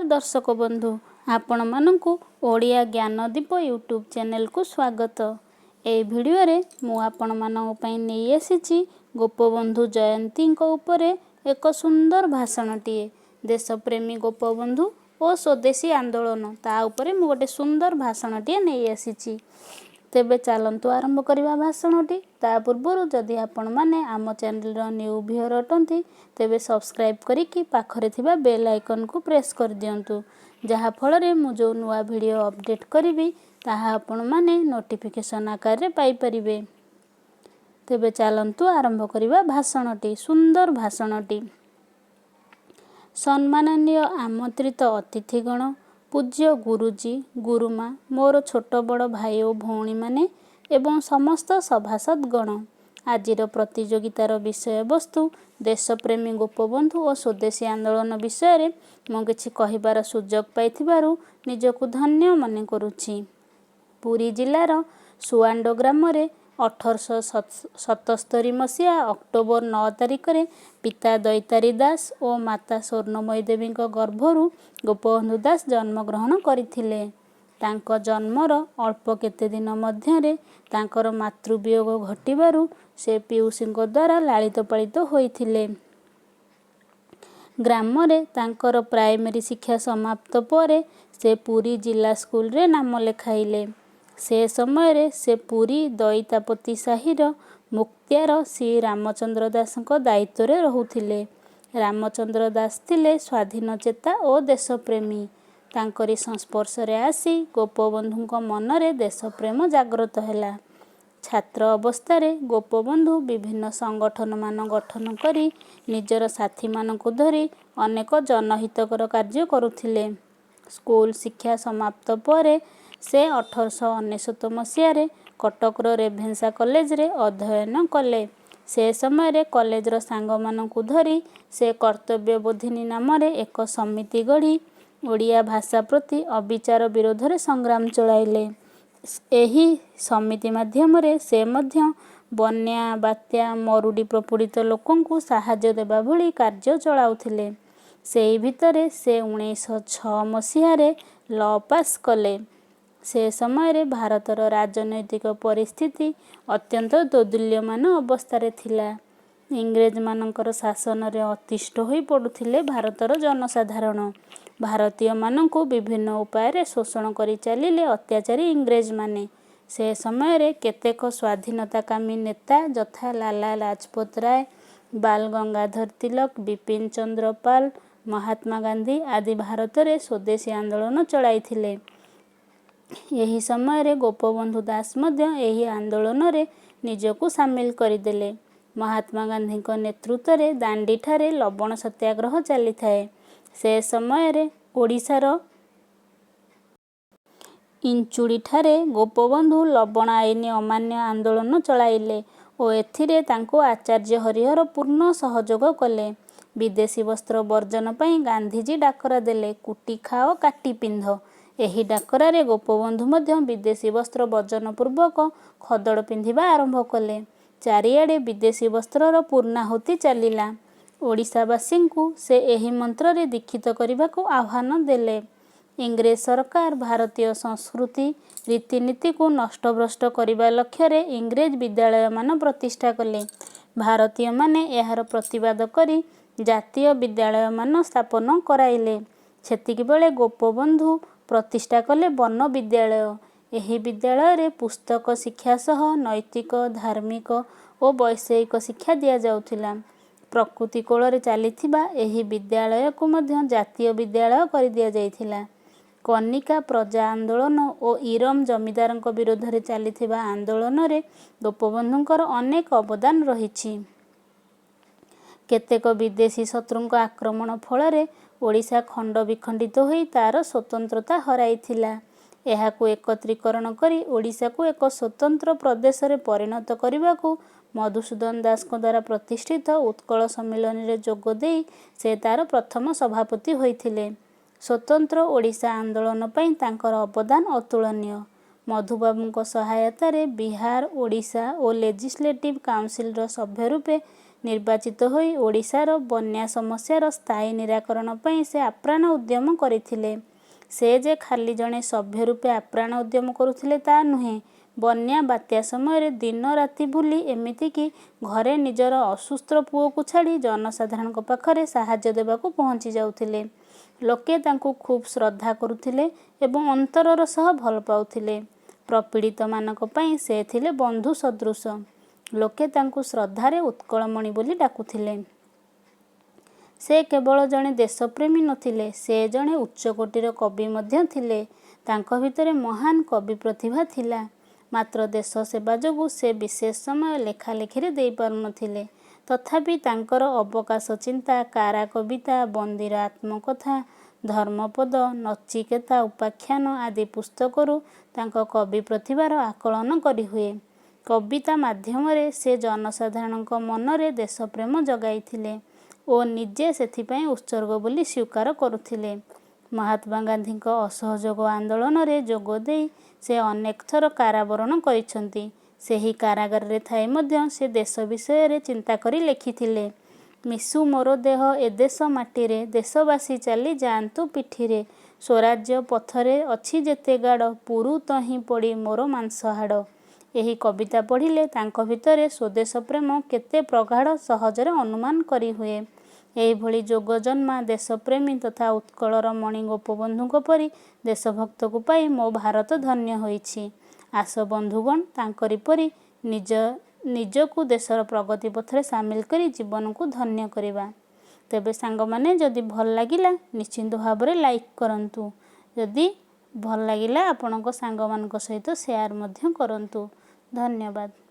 दर्शक बंधु आपण मानकु ओडिया ज्ञानदीप यूट्यूब चैनल को स्वागत। ए भिडियो रे मु आपण मानक पई नै आसीची गोपबंधु जयंती को उपरे एक सुंदर भाषणटीए। देशप्रेमी गोपबंधु और स्वदेशी आंदोलन ता उपरे मु गोटे सुंदर भाषणटीए नै आसीची। तेबे चलंतु आरंभ करवा भाषणटी। ता पूर्व जदि आपण माने आम चैनल न्यू व्यूअर अटंती तेबे सब्सक्राइब करिकी पाखरे थिबा बेल आइकन को प्रेस कर दियंतु, जहा फल रे मु जो नुआ वीडियो अपडेट करिवि ताहा आपण माने नोटिफिकेशन आकार रे पाई परिबे। तेबे चलंतु आरंभ करवा भाषणटी। सुंदर भाषणटी। सम्माननीय आमंत्रित अतिथिगण, पूज्य गुरुजी गुरुमा, मोर छोट बड़ भाई और भौणी माने एवं समस्त सभासदगण, आजिर प्रतियोगितार विषय वस्तु देशप्रेमी गोपबंधु और स्वदेशी आंदोलन विषय रे मु किछि कहिबार सुजोग पाइथिबारु निजकु धन्य मने करुछि। पुरी जिलार सुआंडो ग्राम रे 1877 मसीहा अक्टोबर 9 तारिख रे पिता दैतारी दास और माता स्वर्णमयी देवी गर्भरु गोपबंधु दास जन्म ग्रहण करथिले। तांको जन्मर अल्प केते दिन मध्यरे तांकर मातृवियोग घटिबारु से पिउसीଙ୍କ द्वारा लालित पालित होइथिले। ग्राम रे तांकर प्राइमरी शिक्षा समाप्त परे से पुरी जिला स्कूल रे नाम लेखाइले। से समय रे से पुरी दैतापति साहिर मुक्त्यार श्री रामचंद्र दास दायित्व रे रहुथिले। रामचंद्र दास थिले स्वाधीन चेता और देशप्रेमी। तांकरी संस्पर्श रे आसी गोपबंधु मनरे देशप्रेम जागृत हैला। छात्र अवस्था रे गोपबंधु विभिन्न संगठन मान गठन करी निजर साथी मानकु धरी अनेक जनहितकर कार्य करुथिले। स्कूल शिक्षा समाप्त परे से 1899 मसीह रे कटकर रेभेन्सा कॉलेज रे अध्ययन कले। से समय रे कॉलेजर सांग मानकु धरी से कर्तव्यबोधिनी नाम रे एक समिति गढ़ी ओडिया भाषा प्रति अविचार विरोध रे संग्राम चलाइले। एही समिति माध्यम रे से मध्य बन्या बात्या मरुडी प्रपीड़ित लोकंकु सहाय्य देबा भली कार्य चलाउथिले। सेही भितरे से 1906 मसीह रे लॉ पास कले। से समय रे भारतर राजनैतिक परिस्थिति अत्यंत दोदुल्यमान अवस्था रे थिला। इंग्रेज मानकर शासन रे अतिष्ठ होई पडुथिले भारतर जनसाधारण। भारतीय मानकु विभिन्न उपाय रे शोषण करी चलिले अत्याचारी इंग्रेज माने। से समय रे केतेक स्वाधीनताकामी नेता यथा लाला लाजपत राय, बाल गंगाधर तिलक, बिपिन चंद्र पाल, महात्मा गांधी आदि भारत रे स्वदेशी आंदोलन चलाइथिले। यही समय रे गोपबंधु दास मध्य एही आंदोलन रे निजकु सामिल करिदेले। महात्मा गांधी को नेतृत्व रे दांडी ठारे लवण सत्याग्रह चली थाए। से समय रे ओडिशार इंचुड़ी ठारे गोपबंधु लवण आईन अमान्य आंदोलन चलाइले और एथिरे तांको आचार्य हरिहर पूर्ण सहयोग कले। विदेशी वस्त्र वर्जन पई गांधीजी डाकरा देले, कुटी खाओ काटी पिंध। एही डाकरा रे गोपबंधु मध्य विदेशी वस्त्र वर्जन पूर्वक खदड़ पिंधिबा आरंभ कले। चारिआडे विदेशी वस्त्रर पूर्णाहुति चलिला। ओडिशावासी को से एही मंत्र रे दीक्षित करबाकू आह्वान देले। इंग्रेज सरकार भारतीय संस्कृति रीतिनीति को नष्टभ्रष्ट करने लक्ष्य रे इंग्रेज विद्यालय मान प्रतिष्ठा कले। भारतीय माने एहार प्रतिवाद करी जातीय विद्यालय मान स्थापन कराइले। सेतिक बेले गोपबंधु प्रतिष्ठा कले वन विद्यालय। एही विद्यालय रे पुस्तक शिक्षा सह नैतिक, धार्मिक और वैषयिक शिक्षा दिया जाउथिला। प्रकृति कोल रे चलीथिबा एही विद्यालय को मध्य जातीय विद्यालय कर दिया जाइथिला। कनिका प्रजा आंदोलन और इरम जमीदार विरोध रे चलीथिबा आंदोलन रे गोपबंधुंकर अनेक अवदान रहिछि। केतेक विदेशी शत्रुंक आक्रमण फल रे ओडिशा खंड विखंडित होई तार स्वतंत्रता हराइथिला। एहाकू एकत्रीकरण करी ओडिशा को एक स्वतंत्र प्रदेश रे परिणत करबाकू मधुसूदन दास को द्वारा प्रतिष्ठित उत्कल सम्मेलन रे जोग देई से तार प्रथम सभापति होइथिले। स्वतंत्र ओडिशा आंदोलन पई तांकर अवदान अतुलनीय। मधुबाबूंको सहायता रे बिहार, ओडिशा और लेजिस्लेटिव काउंसिल रो सभ्य रूपे ନିର୍ବାଚିତ ହୋଇ ଓଡ଼ିଶାର ବନ୍ୟା ସମସ୍ୟାର ସ୍ଥାୟୀ ନିରାକରଣ ପାଇଁ ସେ ଆପ୍ରାଣ ଉଦ୍ୟମ କରିଥିଲେ। ସେ ଯେ ଖାଲି ଜଣେ ସଭ୍ୟ ରୂପେ ଆପ୍ରାଣ ଉଦ୍ୟମ କରୁଥିଲେ ତା ନୁହେଁ, ବନ୍ୟା ବାତ୍ୟା ସମୟରେ ଦିନ ରାତି ଭୁଲି ଏମିତିକି ଘରେ ନିଜର ଅସୁସ୍ଥ ପୁଅକୁ ଛାଡ଼ି ଜନସାଧାରଣଙ୍କ ପାଖରେ ସାହାଯ୍ୟ ଦେବାକୁ ପହଞ୍ଚି ଯାଉଥିଲେ। ଲୋକେ ତାଙ୍କୁ ଖୁବ୍ ଶ୍ରଦ୍ଧା କରୁଥିଲେ ଏବଂ ଅନ୍ତରର ସହ ଭଲ ପାଉଥିଲେ। ପ୍ରପୀଡ଼ିତମାନଙ୍କ ପାଇଁ ସେ ଥିଲେ ବନ୍ଧୁ ସଦୃଶ। ଲୋକେ ତାଙ୍କୁ ଶ୍ରଦ୍ଧାରେ ଉତ୍କଳମଣି ବୋଲି ଡାକୁଥିଲେ। ସେ କେବଳ ଜଣେ ଦେଶପ୍ରେମୀ ନଥିଲେ, ସେ ଜଣେ ଉଚ୍ଚକୋଟୀର କବି ମଧ୍ୟ ଥିଲେ। ତାଙ୍କ ଭିତରେ ମହାନ କବି ପ୍ରତିଭା ଥିଲା। ମାତ୍ର ଦେଶ ସେବା ଯୋଗୁଁ ସେ ବିଶେଷ ସମୟ ଲେଖାଲେଖିରେ ଦେଇପାରୁନଥିଲେ। ତଥାପି ତାଙ୍କର ଅବକାଶ ଚିନ୍ତା, କାରା କବିତା, ବନ୍ଦୀର ଆତ୍ମକଥା, ଧର୍ମପଦ, ନଚିକେତା ଉପାଖ୍ୟାନ ଆଦି ପୁସ୍ତକରୁ ତାଙ୍କ କବି ପ୍ରତିଭାର ଆକଳନ କରିହୁଏ। କବିତା ମାଧ୍ୟମରେ ସେ ଜନସାଧାରଣଙ୍କ ମନରେ ଦେଶପ୍ରେମ ଜଗାଇଥିଲେ ଓ ନିଜେ ସେଥିପାଇଁ ଉତ୍ସର୍ଗ ବୋଲି ସ୍ୱୀକାର କରୁଥିଲେ। ମହାତ୍ମା ଗାନ୍ଧୀଙ୍କ ଅସହଯୋଗ ଆନ୍ଦୋଳନରେ ଯୋଗ ଦେଇ ସେ ଅନେକ ଥର କାରାବରଣ କରିଛନ୍ତି। ସେହି କାରାଗାରରେ ଥାଇ ମଧ୍ୟ ସେ ଦେଶ ବିଷୟରେ ଚିନ୍ତା କରି ଲେଖିଥିଲେ, ମିଶୁ ମୋର ଦେହ ଏ ଦେଶ ମାଟିରେ, ଦେଶବାସୀ ଚାଲି ଯାଆନ୍ତୁ ପିଠିରେ, ସ୍ୱରାଜ୍ୟ ପଥରେ ଅଛି ଯେତେ ଗାଡ଼, ପୁରୁ ତହିଁ ପଡ଼ି ମୋର ମାଂସ ହାଡ଼। ଏହି କବିତା ପଢ଼ିଲେ ତାଙ୍କ ଭିତରେ ସ୍ୱଦେଶ ପ୍ରେମ କେତେ ପ୍ରଗାଢ଼ ସହଜରେ ଅନୁମାନ କରିହୁଏ। ଏହିଭଳି ଯୋଗଜନ୍ମା ଦେଶପ୍ରେମୀ ତଥା ଉତ୍କଳର ମଣି ଗୋପବନ୍ଧୁଙ୍କ ପରି ଦେଶଭକ୍ତକୁ ପାଇ ମୋ ଭାରତ ଧନ୍ୟ ହୋଇଛି। ଆସ ବନ୍ଧୁଗଣ, ତାଙ୍କରି ପରି ନିଜକୁ ଦେଶର ପ୍ରଗତି ପଥରେ ସାମିଲ କରି ଜୀବନକୁ ଧନ୍ୟ କରିବା। ତେବେ ସାଙ୍ଗମାନେ, ଯଦି ଭଲ ଲାଗିଲା ନିଶ୍ଚିନ୍ତ ଭାବରେ ଲାଇକ୍ କରନ୍ତୁ। ଯଦି ଭଲ ଲାଗିଲା ଆପଣଙ୍କ ସାଙ୍ଗମାନଙ୍କ ସହିତ ସେୟାର ମଧ୍ୟ କରନ୍ତୁ। ଧନ୍ୟବାଦ।